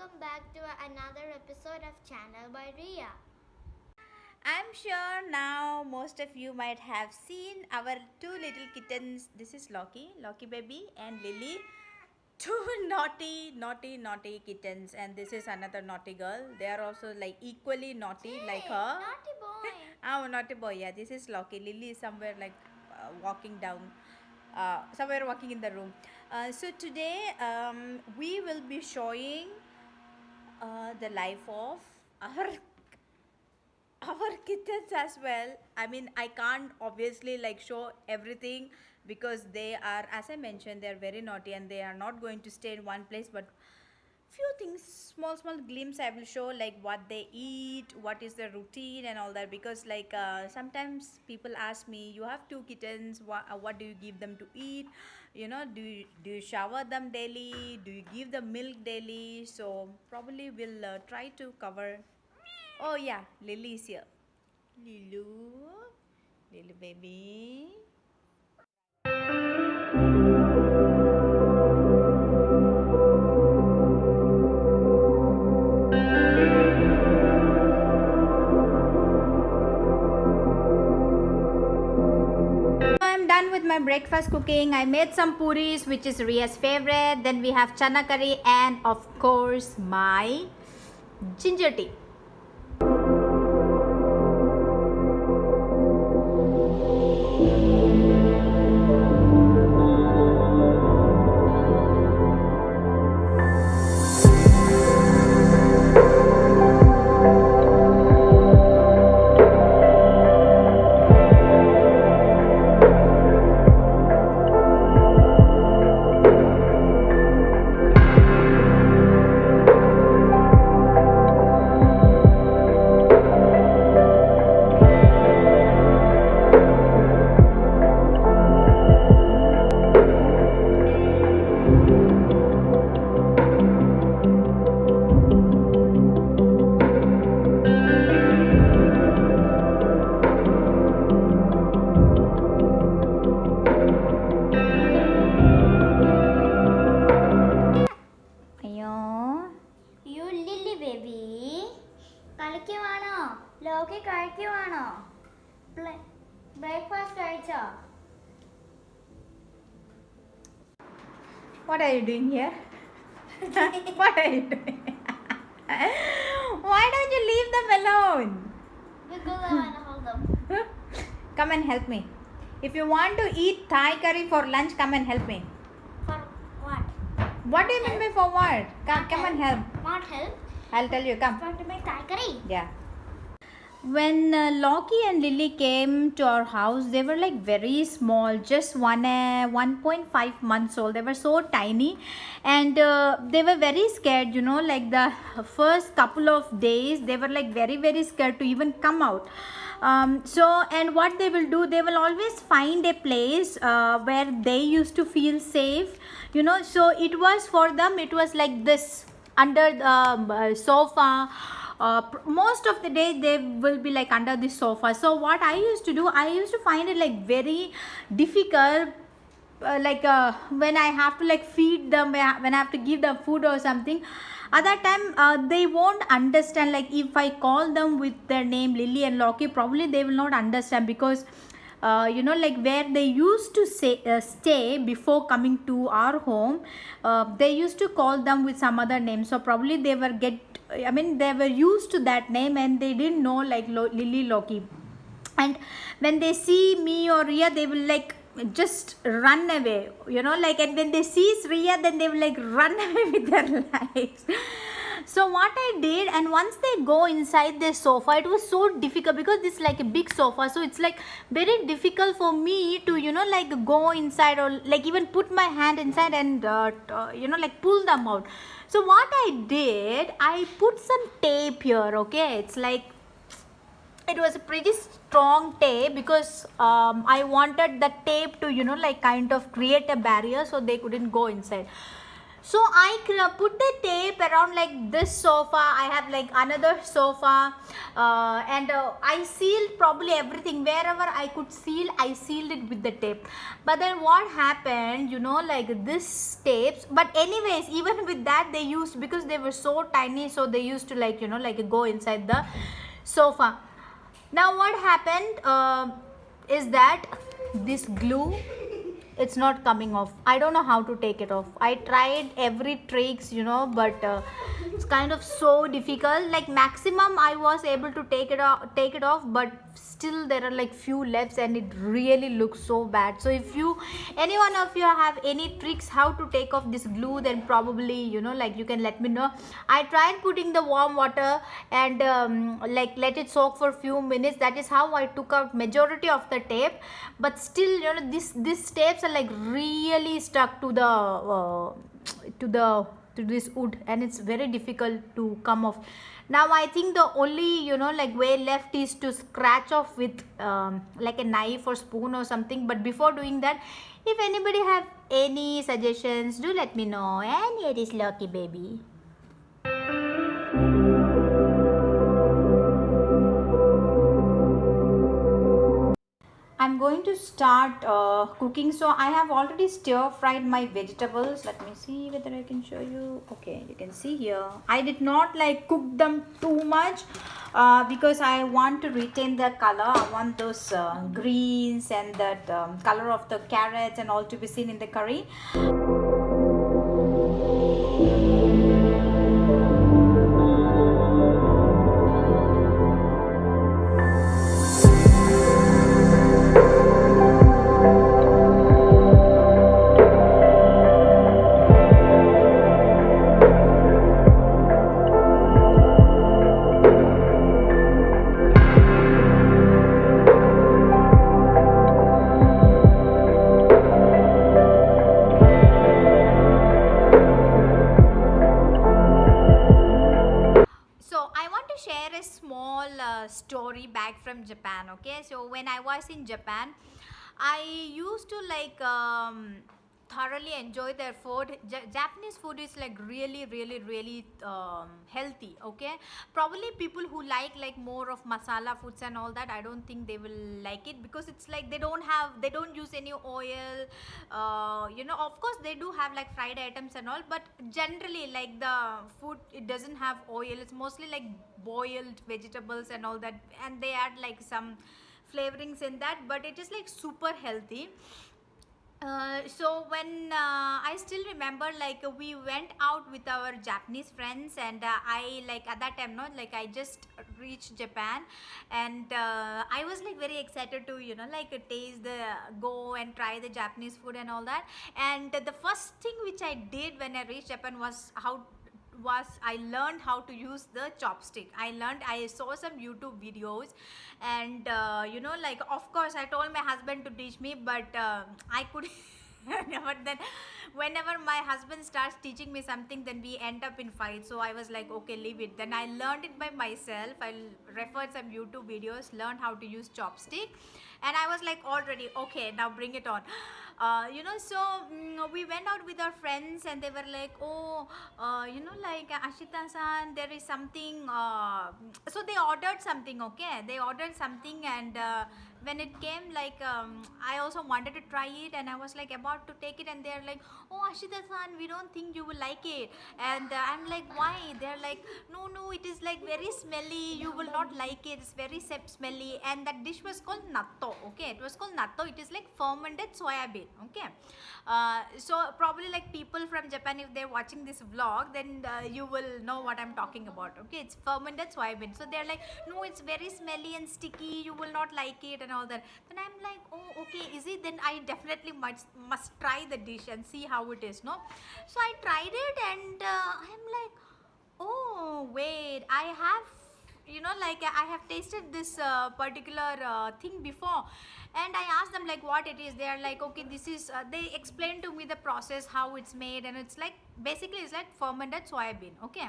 welcome back to another episode of Channel by Ria. I'm sure now most of you might have seen our two little kittens. This is Loki baby, and Lily. Two naughty kittens, and this is another naughty girl. They are also like equally naughty like her. Naughty boy. Oh, naughty boy. Yeah, this is Loki. Lily is somewhere like walking down, somewhere walking in the room. So today we will be showing the life of our kittens as well. I mean, I can't obviously like show everything because they are, as I mentioned, they are very naughty and they are not going to stay in one place, but few things, small glimpse I will show, like what they eat, what is their routine and all that, because like sometimes people ask me, you have two kittens, what do you give them to eat, do you shower them daily, do you give them milk daily? So probably we'll try to cover. Oh yeah, Lily is here. Lulu baby. I'm done with my breakfast cooking. I made some puris, which is Ria's favorite. Then we have chana curry and of course my ginger tea. You Lily baby. കളിക്കുവാണോ? ലോക്കി കഴിക്കുവാണോ? Breakfast കഴിച്ചോ? What are you doing here? What are you doing? Why don't you leave them alone? Because I want to hold them. Come and help me. If you want to eat Thai curry for lunch, come and help me. For what? What do you mean by for what? Come and help. Want help? I'll tell you. Come. Want to make Thai curry? Yeah. When Loki and Lily came to our house, they were like very small, just 1.5 months old. They were so tiny, and they were very scared. Like the first couple of days, they were like very scared to even come out. And what they will do, they will always find a place where they used to feel safe. So it was for them. It was like this under the sofa. Most of the day they will be like under the sofa. So what I used to do, I used to find it like very difficult, when I have to like feed them, when I have to give them food or something. At that time they won't understand. Like if I call them with their name Lily and Loki, probably they will not understand, because like where they used to stay before coming to our home, they used to call them with some other name. So probably they were used to that name, and they didn't know like Lily, Loki. And when they see me or Ria, they will like just run away, like, and when they see Ria, then they will like run away with their lives. So what I did, and once they go inside the sofa, it was so difficult because this is like a big sofa, so it's like very difficult for me to like go inside, or like even put my hand inside and like pull them out. So what I did, I put some tape here. Okay, it's like, it was a pretty strong tape, because I wanted the tape to like kind of create a barrier so they couldn't go inside. So I put the tape around like this sofa. I have like another sofa, and I sealed probably everything wherever I could seal. I sealed it with the tape. But then what happened? Like this tapes. But anyways, even with that, they used, because they were so tiny, so they used to like like go inside the sofa. Now what happened is that this glue, it's not coming off. I don't know how to take it off. I tried every tricks, but it's kind of so difficult. Like maximum I was able to take it off, but still there are like few lefts and it really looks so bad. So if any one of you have any tricks how to take off this glue, then probably like you can let me know. I tried putting the warm water and like let it soak for few minutes. That is how I took out majority of the tape, but still these tapes are like really stuck to this wood, and it's very difficult to come off. Now I think the only like way left is to scratch off with like a knife or spoon or something. But before doing that, if anybody have any suggestions, do let me know. And here is Lucky baby. I'm going to start cooking. So I have already stir fried my vegetables. Let me see whether I can show you. Okay, you can see here. I did not like cook them too much because I want to retain the color. I want those greens and that color of the carrots and all to be seen in the curry. Story back from Japan. Okay, so when I was in Japan, I used to like thoroughly enjoy their food. Japanese food is like really healthy. Okay, probably people who like more of masala foods and all that, I don't think they will like it, because it's like they don't use any oil. Of course they do have like fried items and all, but generally like the food, it doesn't have oil. It's mostly like boiled vegetables and all that, and they add like some flavorings in that, but it is like super healthy. So when I still remember, like we went out with our Japanese friends, and I like at that time, not like I just reached Japan, and I was like very excited to like taste go and try the Japanese food and all that. And the first thing which I did when I reached Japan was I learned how to use the chopstick. I saw some YouTube videos, and like of course I told my husband to teach me, but I could but then whenever my husband starts teaching me something, then we end up in fight. So I was like, okay, leave it. Then I learned it by myself. I referred some YouTube videos, learned how to use chopstick, and I was like, already okay, now bring it on. So we went out with our friends, and they were like, oh, like Ashita-san, there is something. So they ordered something. Okay, they ordered something, and when it came, like I also wanted to try it, and I was like about to take it, and they're like, oh, Ashita-san, we don't think you will like it. And I'm like, why? They're like, no, it is like very smelly, you will not like it, it's very smelly. And that dish was called natto. Okay, it was called natto. It is like fermented soya bean. Okay, so probably like people from Japan, if they're watching this vlog, then you will know what I'm talking about. Okay, it's fermented soya bean. So they're like, no, it's very smelly and sticky, you will not like it and all that. Then I'm like, oh, okay, is it? Then I definitely must try the dish and see how it is. No, so I tried it, and I'm like, oh wait, I have like I have tasted this particular thing before. And I asked them like what it is. They are like, okay, this is they explained to me the process, how it's made, and it's like basically it's like fermented soya bean. Okay,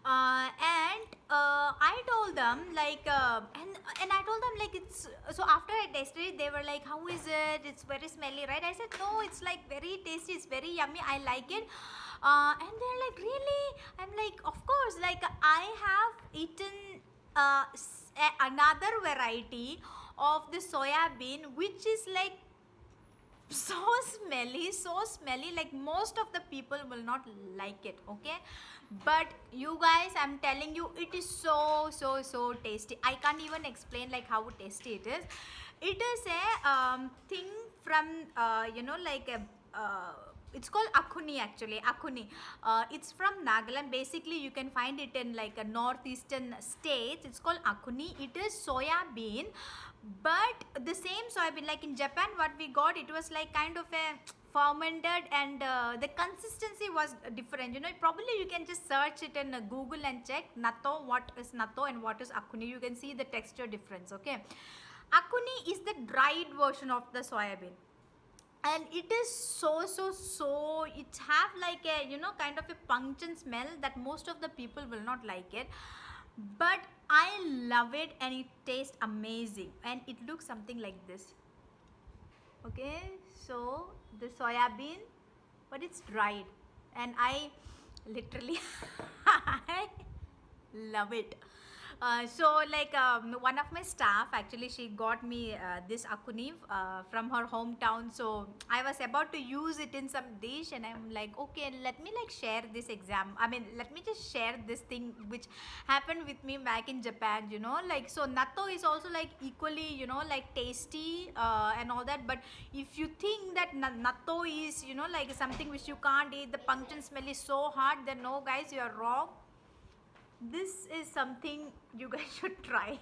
I told them like and I told them like it's so after I tasted it they were like, how is it, it's very smelly, right? I said no, it's like very tasty, it's very yummy, I like it. And they're like, really? I'm like, of course, like I have eaten another variety of the soya bean which is like so smelly, like most of the people will not like it, okay? But you guys, I'm telling you, it is so tasty. I can't even explain like how tasty it is. It is a thing from like a it's called akhuni, actually akhuni. It's from Nagaland. Basically you can find it in like a northeastern states. It's called akhuni. It is soya bean, but the same soybean like in Japan what we got, it was like kind of a fermented, and the consistency was different, you know. Probably you can just search it in Google and check natto, what is natto and what is akhuni. You can see the texture difference, okay? Akhuni is the dried version of the soybean, and it is so it have like a, you know, kind of a pungent smell that most of the people will not like it, but I love it and it tastes amazing, and it looks something like this. Okay, so the soya bean, but it's dried, and I literally I love it. So like one of my staff, actually she got me this akhuni from her hometown, so I was about to use it in some dish, and I'm like, okay, let me like share this let me just share this thing which happened with me back in Japan, you know. Like, so natto is also like equally, you know, like tasty and all that, but if you think that natto is, you know, like something which you can't eat, the pungent smell is so hard, then no guys, you are wrong. This is something you guys should try.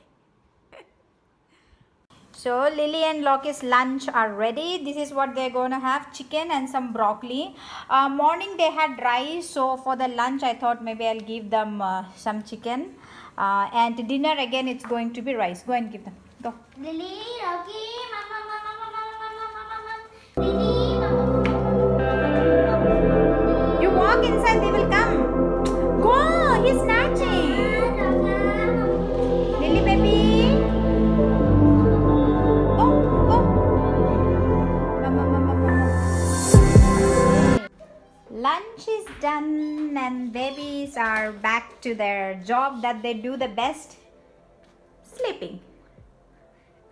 So Lily and Loki's lunch are ready. This is what they're going to have: chicken and some broccoli. Morning they had rice, so for the lunch I thought maybe I'll give them some chicken. And dinner again it's going to be rice. Go and give them. Go. Lily, Rocky, mama, mama, mama, mama, mama, mama, Lily, mama. You walk inside, they will come. Go, he's snatching. Lily baby. Go. Lunch is done and babies are back to their job that they do the best: sleeping.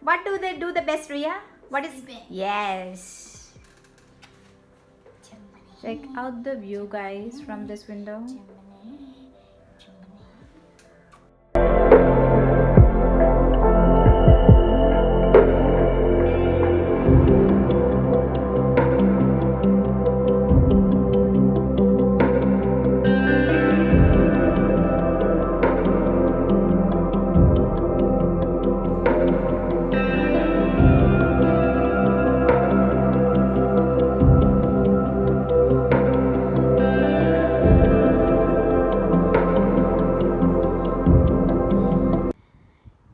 What do they do the best, Ria? What is Sleeping. Yes. Check out the view, guys, from this window.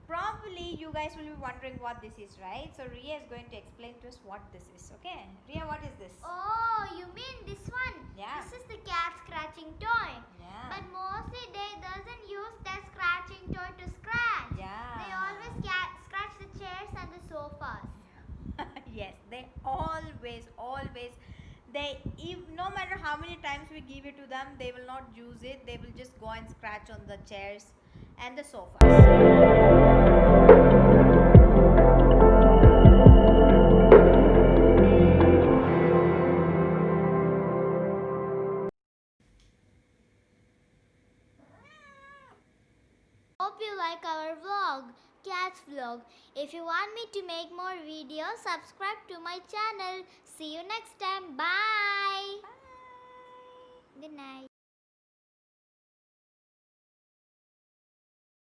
Probably you guys will be wondering what this is, right? So Ria is going to explain to us what this is. Okay, Ria, what is this? Oh, you mean this one? Yeah. This is the cat scratching toy. Yeah. But mostly they doesn't use that scratching toy to scratch. Yeah. They always scratch the chairs and the sofas. Yes, they always no matter how many times we give it to them, they will not use it. They will just go and scratch on the chairs and the sofas. Hope you like our vlog, Cat's Vlog. If you want me to make more videos, subscribe to my channel. See you next time. Bye. Good night.